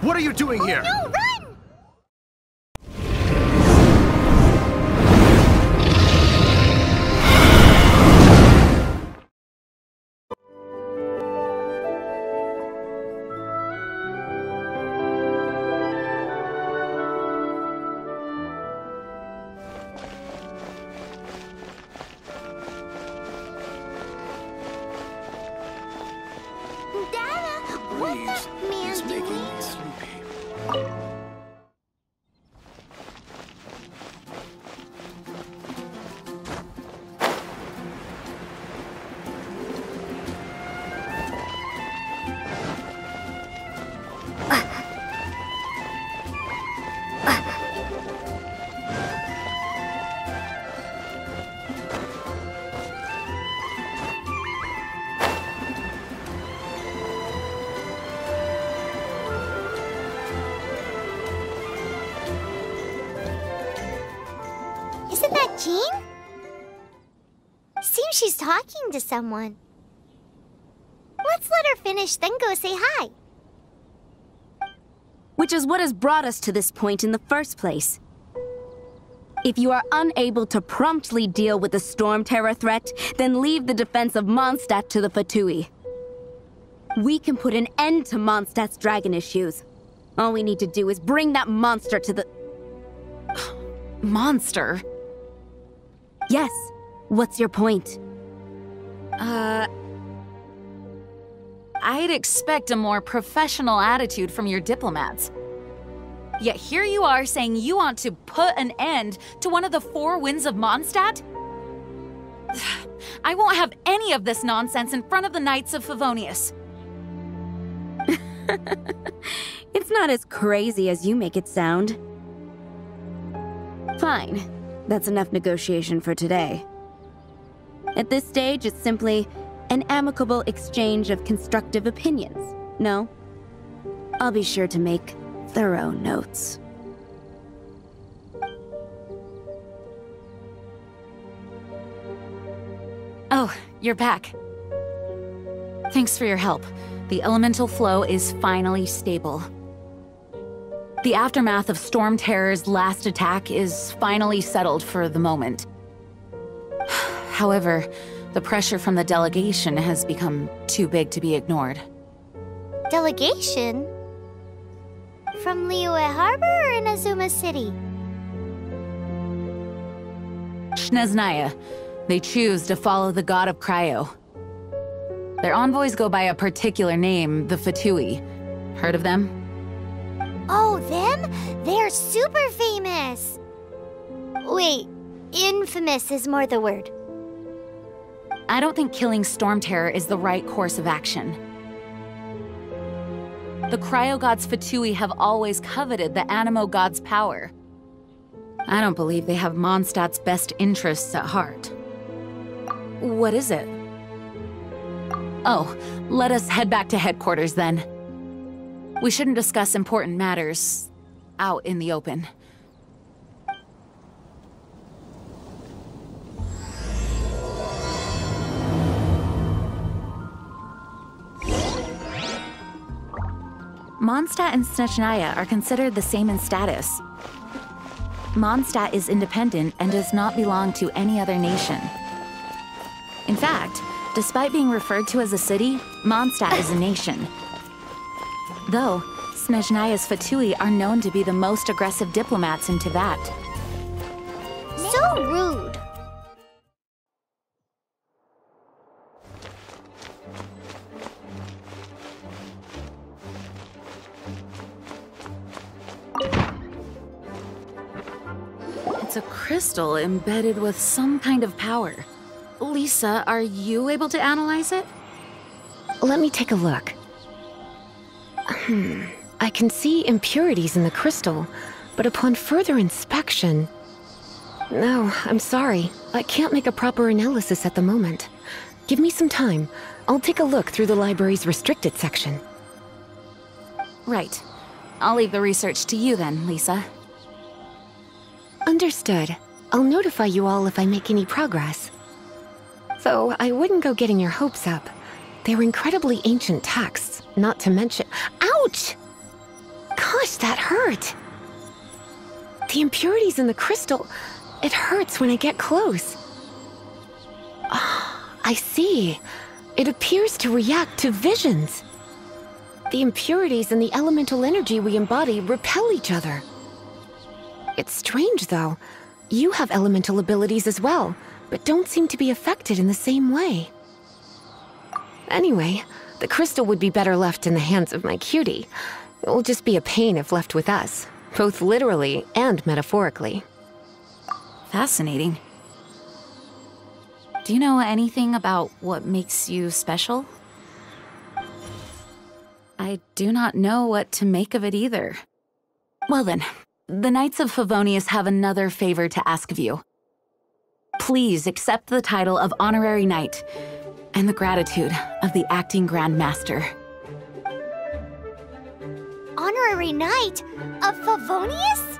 What are you doing here? No, run! Isn't that Jean? Seems she's talking to someone. Let's let her finish, then go say hi. Which is what has brought us to this point in the first place. If you are unable to promptly deal with the storm terror threat, then leave the defense of Mondstadt to the Fatui. We can put an end to Mondstadt's dragon issues. All we need to do is bring that monster to the... Monster? Yes. What's your point? I'd expect a more professional attitude from your diplomats. Yet here you are saying you want to put an end to one of the four winds of Mondstadt? I won't have any of this nonsense in front of the Knights of Favonius. It's not as crazy as you make it sound. Fine. That's enough negotiation for today. At this stage, it's simply an amicable exchange of constructive opinions, no? I'll be sure to make thorough notes. Oh, you're back. Thanks for your help. The elemental flow is finally stable. The aftermath of Storm Terror's last attack is finally settled for the moment. However, the pressure from the delegation has become too big to be ignored. Delegation? From Liyue Harbor or Inazuma City? Snezhnaya. They choose to follow the god of Cryo. Their envoys go by a particular name, the Fatui. Heard of them? Oh, them? They're super famous! Wait, infamous is more the word. I don't think killing Storm Terror is the right course of action. The Cryo God's Fatui have always coveted the Animo God's power. I don't believe they have Mondstadt's best interests at heart. What is it? Oh, let us head back to headquarters then. We shouldn't discuss important matters out in the open. Mondstadt and Snezhnaya are considered the same in status. Mondstadt is independent and does not belong to any other nation. In fact, despite being referred to as a city, Mondstadt is a nation. Though, Snezhnaya's Fatui are known to be the most aggressive diplomats in Teyvat. So rude! It's a crystal embedded with some kind of power. Lisa, are you able to analyze it? Let me take a look. I can see impurities in the crystal, but upon further inspection... No, I'm sorry. I can't make a proper analysis at the moment. Give me some time. I'll take a look through the library's restricted section. Right. I'll leave the research to you then, Lisa. Understood. I'll notify you all if I make any progress. Though I wouldn't go getting your hopes up. They're incredibly ancient texts, not to mention— Ouch! Gosh, that hurt! The impurities in the crystal, it hurts when I get close. Ah, I see. It appears to react to visions. The impurities and the elemental energy we embody repel each other. It's strange, though. You have elemental abilities as well, but don't seem to be affected in the same way. Anyway, the crystal would be better left in the hands of my cutie. It will just be a pain if left with us, both literally and metaphorically. Fascinating. Do you know anything about what makes you special? I do not know what to make of it either. Well then, the Knights of Favonius have another favor to ask of you. Please accept the title of Honorary Knight and the gratitude of the Acting Grand Master. Honorary Knight of Favonius?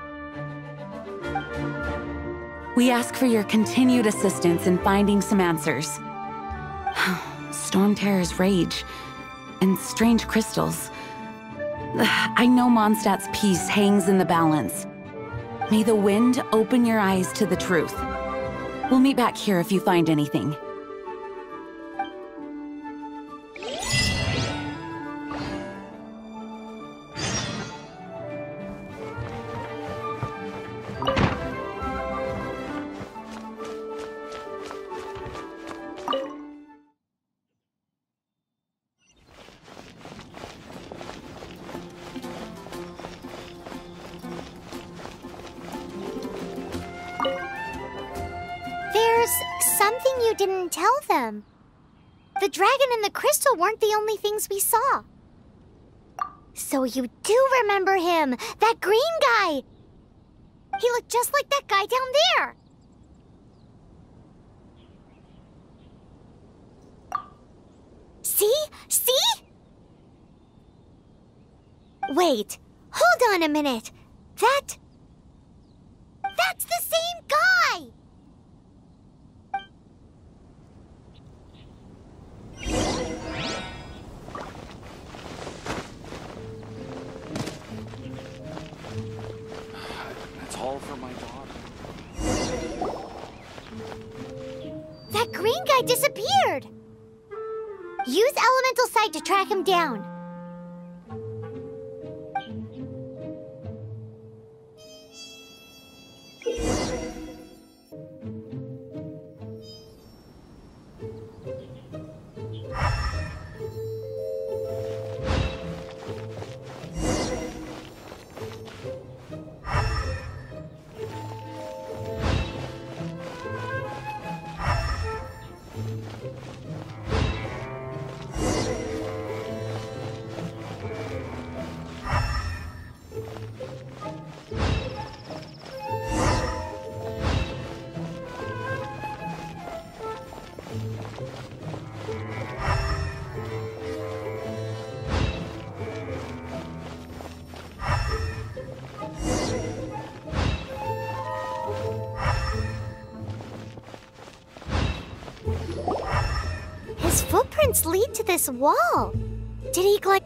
We ask for your continued assistance in finding some answers. Storm Terror's rage and strange crystals. I know Mondstadt's peace hangs in the balance. May the wind open your eyes to the truth. We'll meet back here if you find anything. Something you didn't tell them. The dragon and the crystal weren't the only things we saw. So you do remember him, that green guy. He looked just like that guy down there. See? See? Wait, hold on a minute. That's the same guy! That's all for my daughter. That green guy disappeared! Use Elemental Sight to track him down. His footprints lead to this wall. Did he glide?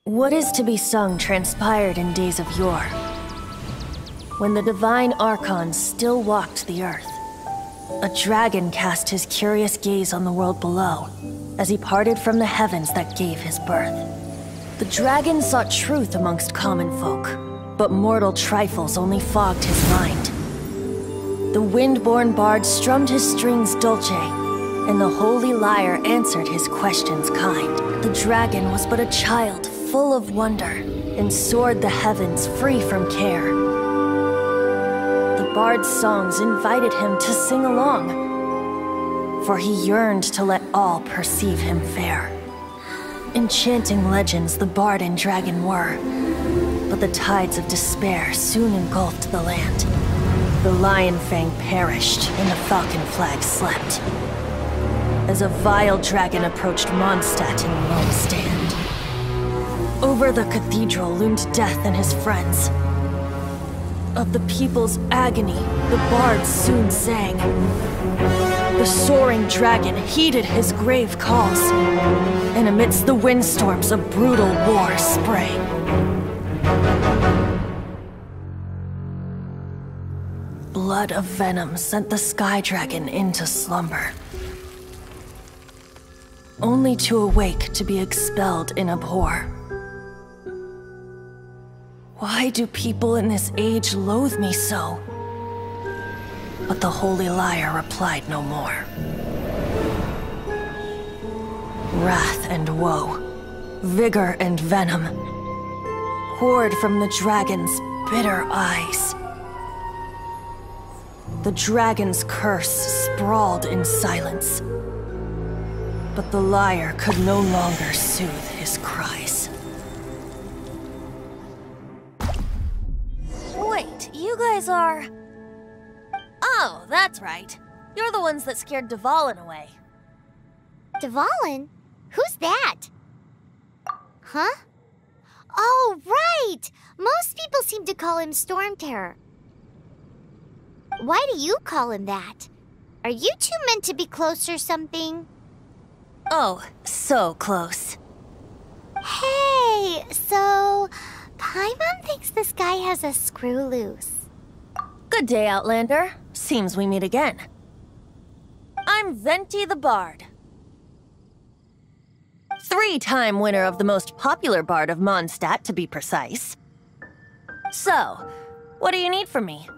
What is to be sung transpired in days of yore, when the divine archons still walked the earth. A dragon cast his curious gaze on the world below, as he parted from the heavens that gave his birth. The dragon sought truth amongst common folk, but mortal trifles only fogged his mind. The wind-born bard strummed his strings dulce, and the Holy Lyre answered his questions kind. The dragon was but a child full of wonder, and soared the heavens free from care. The bard's songs invited him to sing along, for he yearned to let all perceive him fair. Enchanting legends the bard and dragon were, but the tides of despair soon engulfed the land. The lion fang perished, and the falcon flag slept, as a vile dragon approached Mondstadt in lone stand. Over the cathedral loomed death and his friends. Of the people's agony, the bard soon sang. The soaring dragon heeded his grave calls, and amidst the windstorms a brutal war sprang. Blood of venom sent the sky dragon into slumber, only to awake to be expelled in abhor. Why do people in this age loathe me so? But the Holy Lyre replied no more. Wrath and woe, vigor and venom, poured from the dragon's bitter eyes. The dragon's curse sprawled in silence, but the lyre could no longer soothe his cries. Wait, you guys are... Oh, that's right. You're the ones that scared Dvalin away. Dvalin? Who's that? Huh? Oh, right! Most people seem to call him Storm Terror. Why do you call him that? Are you two meant to be close or something? Oh, so close. Hey, so... Paimon thinks this guy has a screw loose. Good day, Outlander. Seems we meet again. I'm Venti the Bard. 3-time winner of the most popular bard of Mondstadt, to be precise. So, what do you need from me?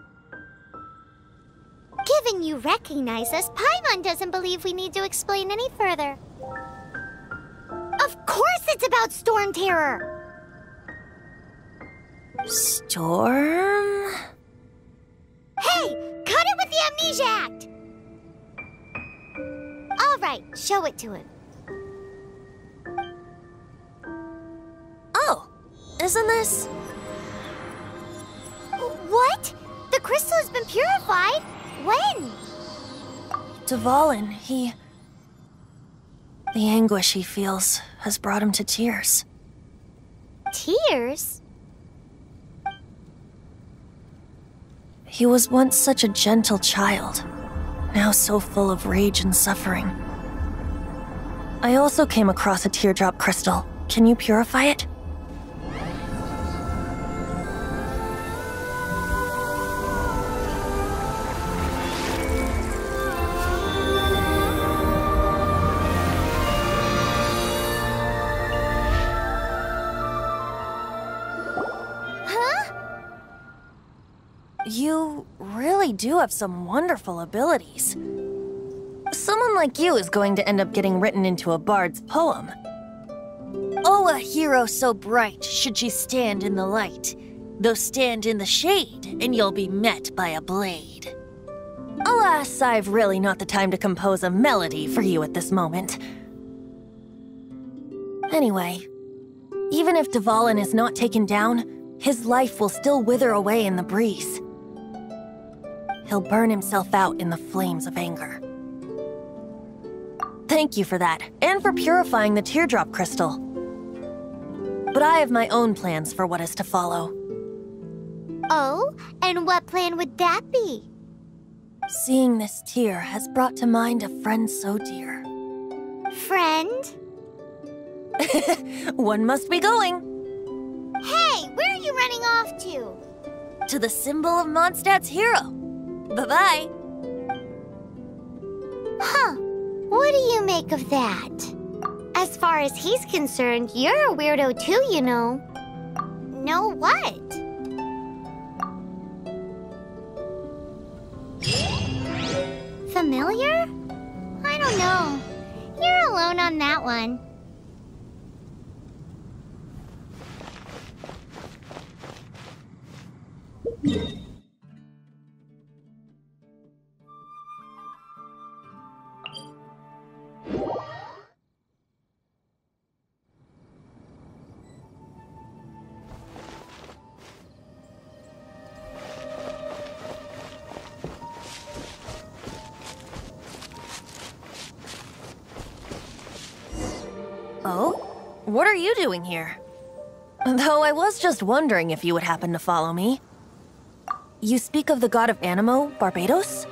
Given you recognize us, Paimon doesn't believe we need to explain any further. Of course it's about Storm Terror! Storm? Hey! Cut it with the Amnesia Act! Alright, show it to him. Oh, isn't this... What? The crystal has been purified? When? Dvalin, the anguish he feels has brought him to tears. Tears? He was once such a gentle child, now so full of rage and suffering. I also came across a teardrop crystal. Can you purify it? You really do have some wonderful abilities. Someone like you is going to end up getting written into a bard's poem. Oh, a hero so bright should she stand in the light, though stand in the shade, and you'll be met by a blade. Alas, I've really not the time to compose a melody for you at this moment. Anyway, even if Dvalin is not taken down, his life will still wither away in the breeze. He'll burn himself out in the flames of anger. Thank you for that, and for purifying the teardrop crystal. But I have my own plans for what is to follow. Oh, and what plan would that be? Seeing this tear has brought to mind a friend so dear. Friend? One must be going. running off to? To the symbol of Mondstadt's hero. Bye-bye. Huh. What do you make of that? As far as he's concerned, you're a weirdo too, you know. Know what? Familiar? I don't know. You're alone on that one. Oh? What are you doing here? Though I was just wondering if you would happen to follow me. You speak of the god of Animo, Barbados?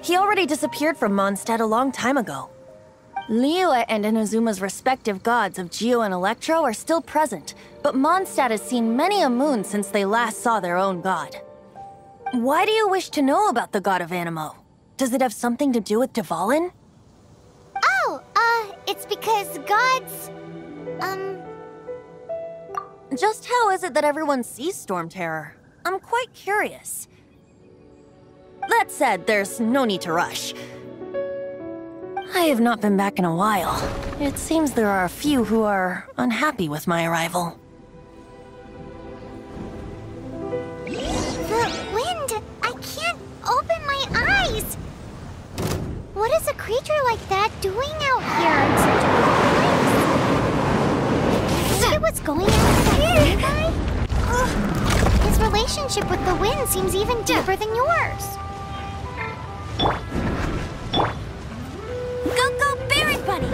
He already disappeared from Mondstadt a long time ago. Liyue and Inazuma's respective gods of Geo and Electro are still present, but Mondstadt has seen many a moon since they last saw their own god. Why do you wish to know about the god of Animo? Does it have something to do with Dvalin? Oh, it's because gods... Just how is it that everyone sees Storm Terror? I'm quite curious. That said, there's no need to rush. I have not been back in a while. It seems there are a few who are unhappy with my arrival. The wind! I can't open my eyes! What is a creature like that doing out here in such a cold place? Look at what's going on with that green guy? His relationship with the wind seems even deeper than yours. Go, go, Berry Bunny!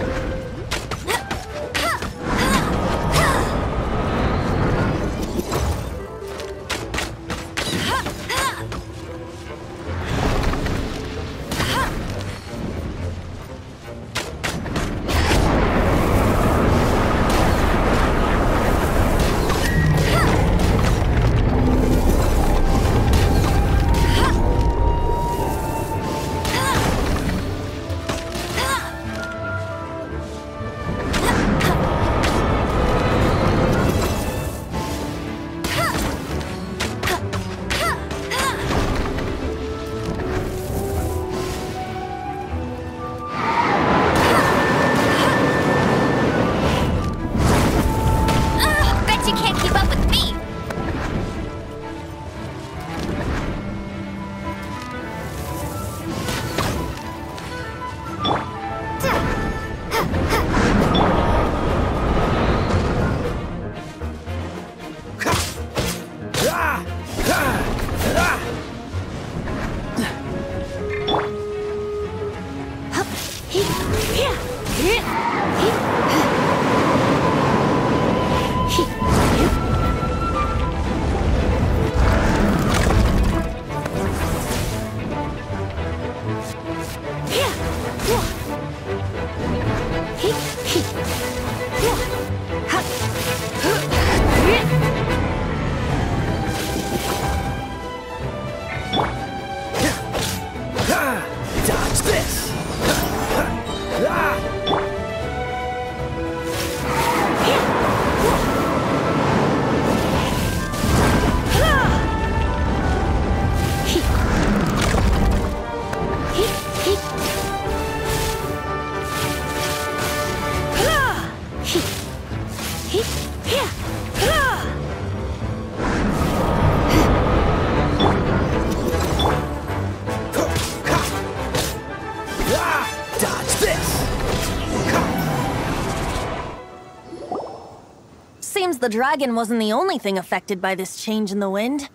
The dragon wasn't the only thing affected by this change in the wind.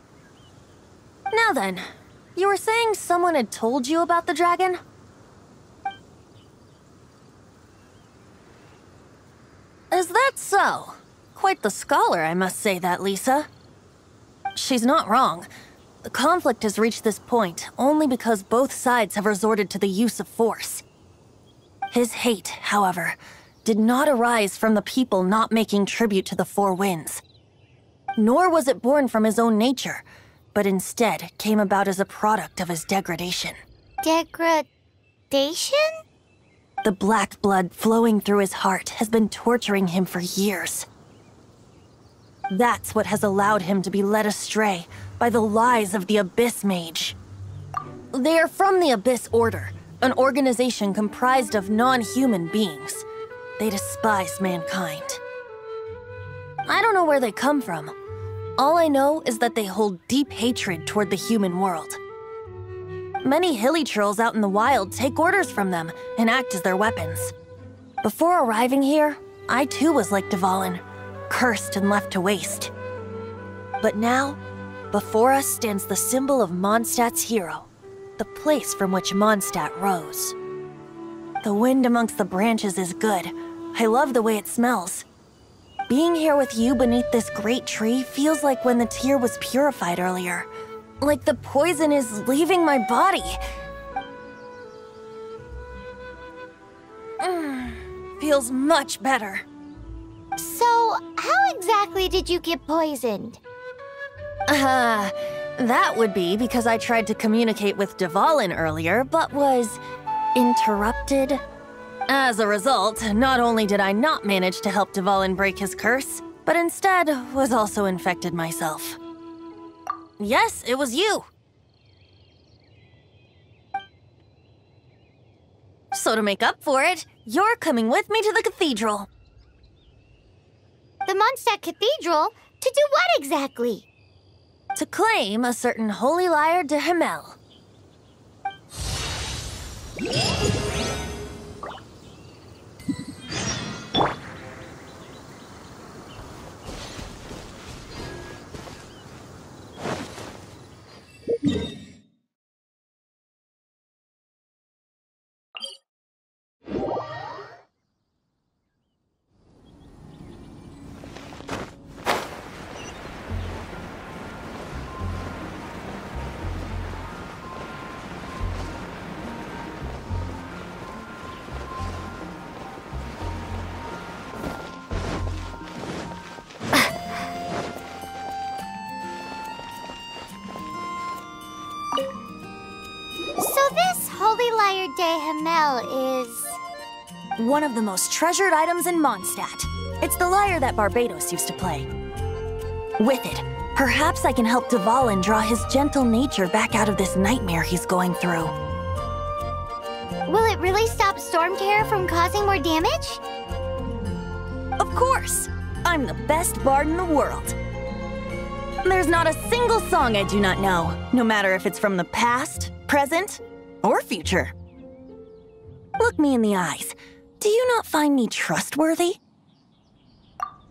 Now then, you were saying someone had told you about the dragon? Is that so? Quite the scholar, I must say that, Lisa. She's not wrong. The conflict has reached this point only because both sides have resorted to the use of force. His hate, however, did not arise from the people not making tribute to the Four Winds. Nor was it born from his own nature, but instead came about as a product of his degradation. Degradation? The black blood flowing through his heart has been torturing him for years. That's what has allowed him to be led astray by the lies of the Abyss Mage. They are from the Abyss Order, an organization comprised of non-human beings. They despise mankind. I don't know where they come from. All I know is that they hold deep hatred toward the human world. Many hilly trolls out in the wild take orders from them and act as their weapons. Before arriving here, I too was like Dvalin, cursed and left to waste. But now, before us stands the symbol of Mondstadt's hero, the place from which Mondstadt rose. The wind amongst the branches is good. I love the way it smells. Being here with you beneath this great tree feels like when the tear was purified earlier. Like the poison is leaving my body. Feels much better. So, how exactly did you get poisoned? That would be because I tried to communicate with Dvalin earlier, but was interrupted. As a result, not only did I not manage to help Dvalin break his curse, but instead was also infected myself. Yes, it was you. So to make up for it, you're coming with me to the cathedral. The Mondstadt Cathedral? To do what exactly? To claim a certain Holy Lyre de Himmel. Holy Lyre de Himmel is... one of the most treasured items in Mondstadt. It's the lyre that Barbados used to play. With it, perhaps I can help Dvalin draw his gentle nature back out of this nightmare he's going through. Will it really stop Storm Terror from causing more damage? Of course! I'm the best bard in the world. There's not a single song I do not know, no matter if it's from the past, present, or future. Look me in the eyes. Do you not find me trustworthy?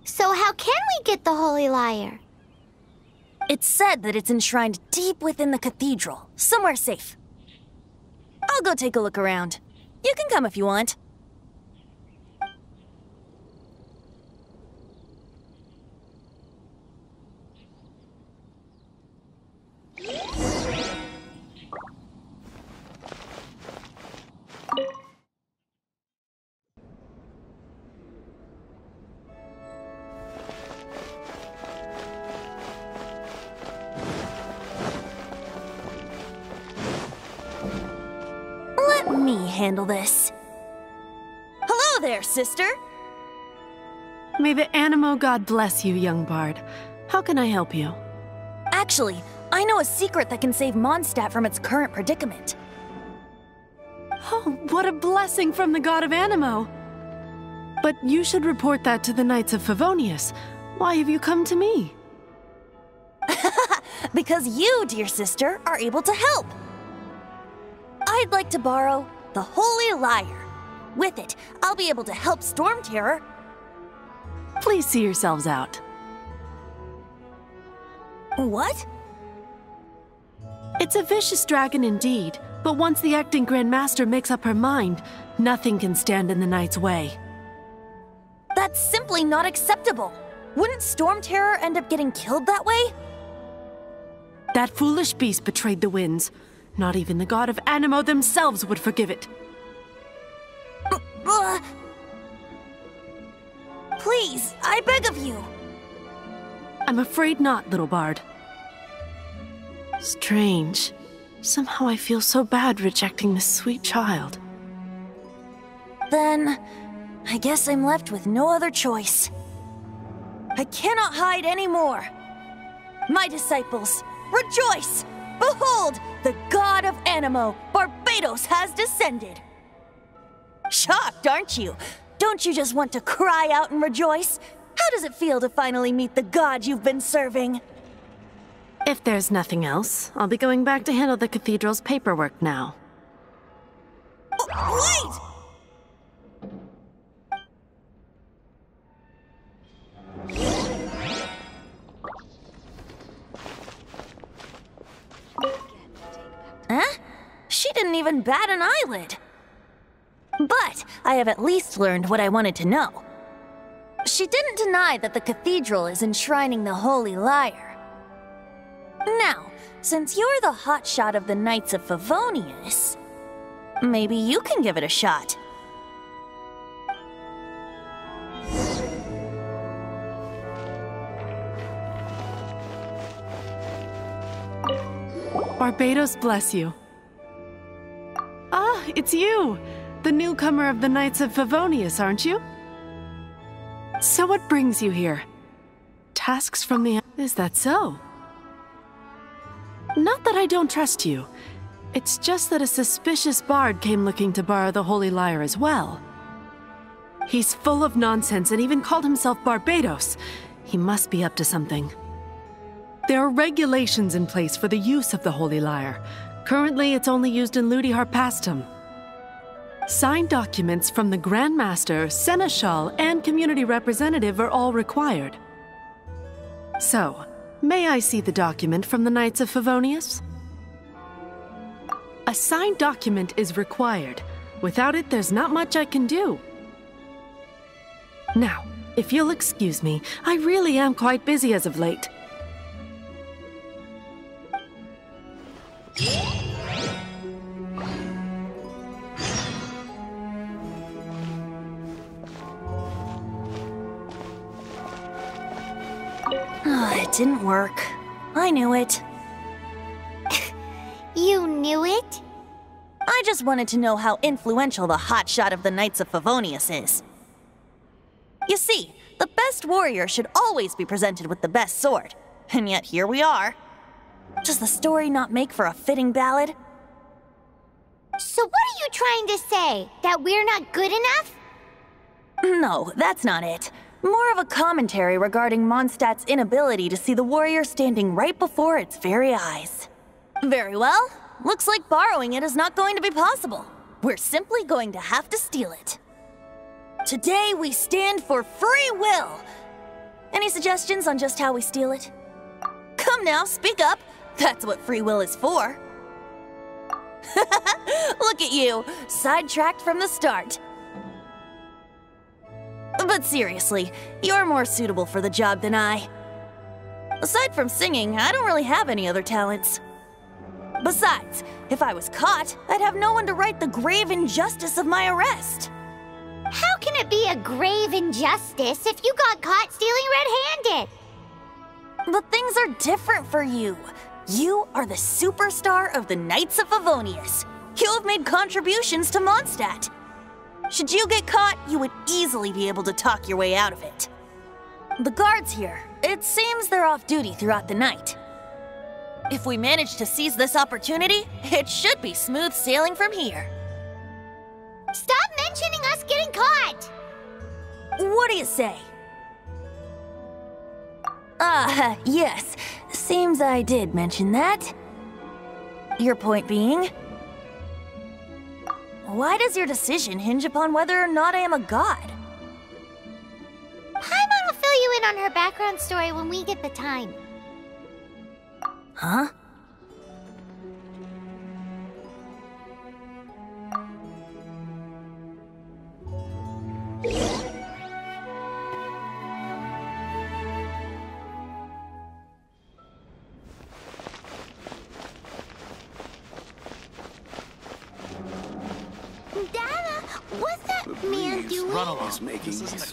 So how can we get the Holy Lyre? It's said that it's enshrined deep within the cathedral, somewhere safe. I'll go take a look around. You can come if you want. Let me handle this. Hello there, sister! May the Animo God bless you, young bard. How can I help you? Actually, I know a secret that can save Mondstadt from its current predicament. Oh, what a blessing from the god of Animo! But you should report that to the Knights of Favonius. Why have you come to me? Because you, dear sister, are able to help. I'd like to borrow the Holy Lyre. With it, I'll be able to help Storm Terror. Please see yourselves out. What? It's a vicious dragon indeed, but once the acting Grand Master makes up her mind, nothing can stand in the Knight's way. That's simply not acceptable. Wouldn't Storm Terror end up getting killed that way? That foolish beast betrayed the winds. Not even the god of Animo themselves would forgive it. Please, I beg of you. I'm afraid not, little bard. Strange. Somehow I feel so bad rejecting this sweet child. Then, I guess I'm left with no other choice. I cannot hide anymore. My disciples, rejoice! Behold, the god of Anemo, Barbatos, has descended. Shocked, aren't you? Don't you just want to cry out and rejoice? How does it feel to finally meet the god you've been serving? If there's nothing else, I'll be going back to handle the cathedral's paperwork now. Wait! Huh? She didn't even bat an eyelid. But I have at least learned what I wanted to know. She didn't deny that the cathedral is enshrining the Holy Lyre. Now, since you're the hotshot of the Knights of Favonius, maybe you can give it a shot. Barbatos bless you. Ah, it's you! The newcomer of the Knights of Favonius, aren't you? So what brings you here? Tasks from the... Is that so? Not that I don't trust you. It's just that a suspicious bard came looking to borrow the Holy Lyre as well. He's full of nonsense and even called himself Barbatos. He must be up to something. There are regulations in place for the use of the Holy Lyre. Currently, it's only used in Ludi Harpastum. Signed documents from the Grand Master, Seneschal, and community representative are all required. So, may I see the document from the Knights of Favonius? A signed document is required. Without it, there's not much I can do. Now, if you'll excuse me, I really am quite busy as of late. It didn't work. I knew it. You knew it? I just wanted to know how influential the hotshot of the Knights of Favonius is. You see, the best warrior should always be presented with the best sword. And yet here we are. Does the story not make for a fitting ballad? So what are you trying to say? That we're not good enough? No, that's not it. More of a commentary regarding Mondstadt's inability to see the warrior standing right before its very eyes. Very well. Looks like borrowing it is not going to be possible. We're simply going to have to steal it. Today we stand for free will. Any suggestions on just how we steal it? Come now, speak up. That's what free will is for. Look at you, sidetracked from the start. But seriously, you're more suitable for the job than I. Aside from singing, I don't really have any other talents. Besides, if I was caught, I'd have no one to right the grave injustice of my arrest. How can it be a grave injustice if you got caught stealing red-handed? But things are different for you. You are the superstar of the Knights of Favonius. You have made contributions to Mondstadt. Should you get caught, you would easily be able to talk your way out of it. The guards here, it seems they're off duty throughout the night. If we manage to seize this opportunity, it should be smooth sailing from here. Stop mentioning us getting caught! What do you say? Yes. Seems I did mention that. Your point being? Why does your decision hinge upon whether or not I am a god? Paimon will fill you in on her background story when we get the time. Huh? Dana, what's that man doing? Run along. Making these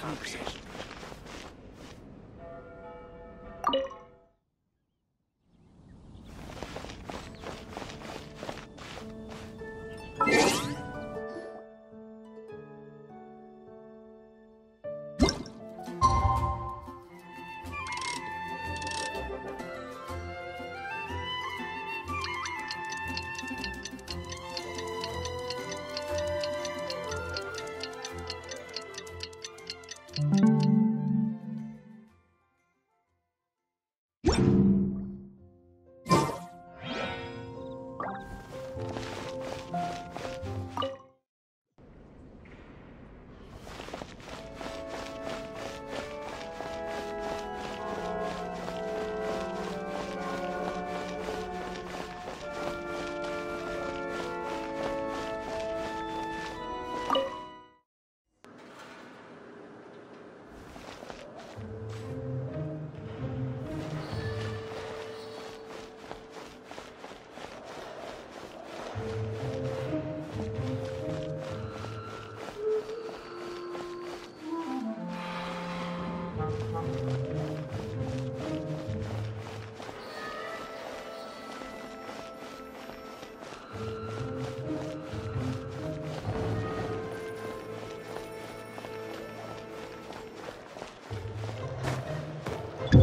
Who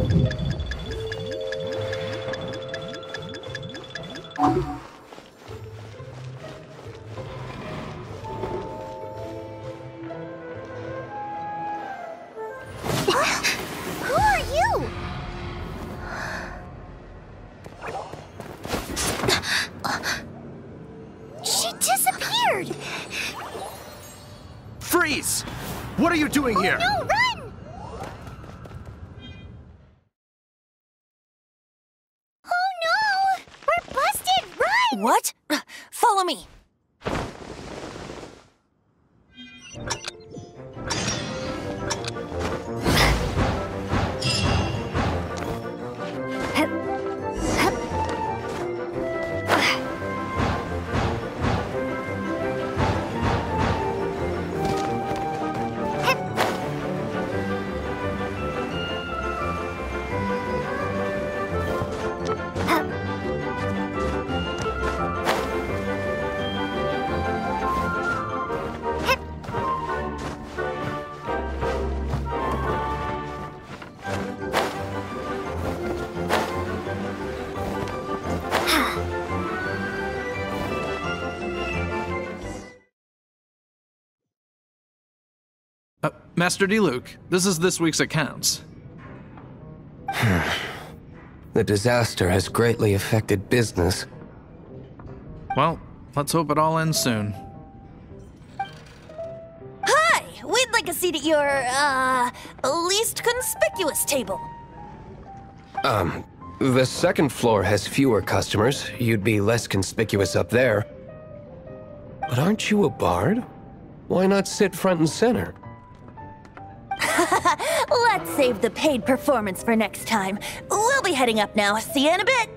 are you? She disappeared! Freeze! What are you doing here? No, run! Oh no! We're busted! Run! What? Follow me. Master Diluc, this is this week's accounts. The disaster has greatly affected business. Well, let's hope it all ends soon. Hi! We'd like a seat at your, least conspicuous table. The second floor has fewer customers. You'd be less conspicuous up there. But aren't you a bard? Why not sit front and center? Let's save the paid performance for next time. We'll be heading up now. See you in a bit.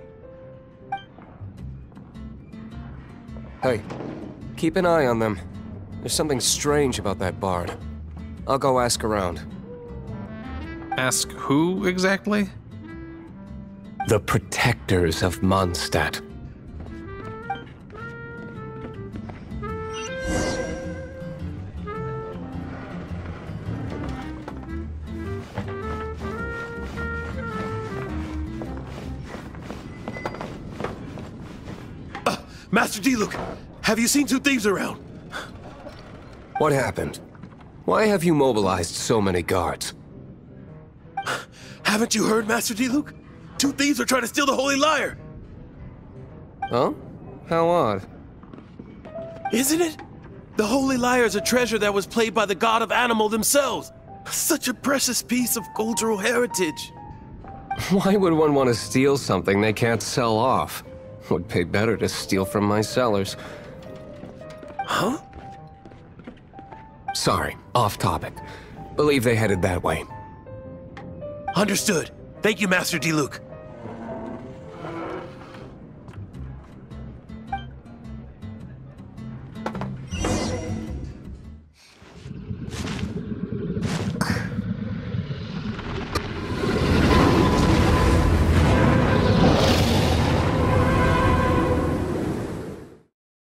Hey, keep an eye on them. There's something strange about that bard. I'll go ask around. Ask who exactly? The protectors of Mondstadt. Master Diluc, have you seen two thieves around? What happened? Why have you mobilized so many guards? Haven't you heard, Master Diluc? Two thieves are trying to steal the Holy Lyre! Huh? How odd. Isn't it? The Holy Lyre is a treasure that was played by the god of animal themselves. Such a precious piece of cultural heritage. Why would one want to steal something they can't sell off? Would pay better to steal from my sellers. Huh? Sorry, off topic. Believe they headed that way. Understood. Thank you, Master Diluc.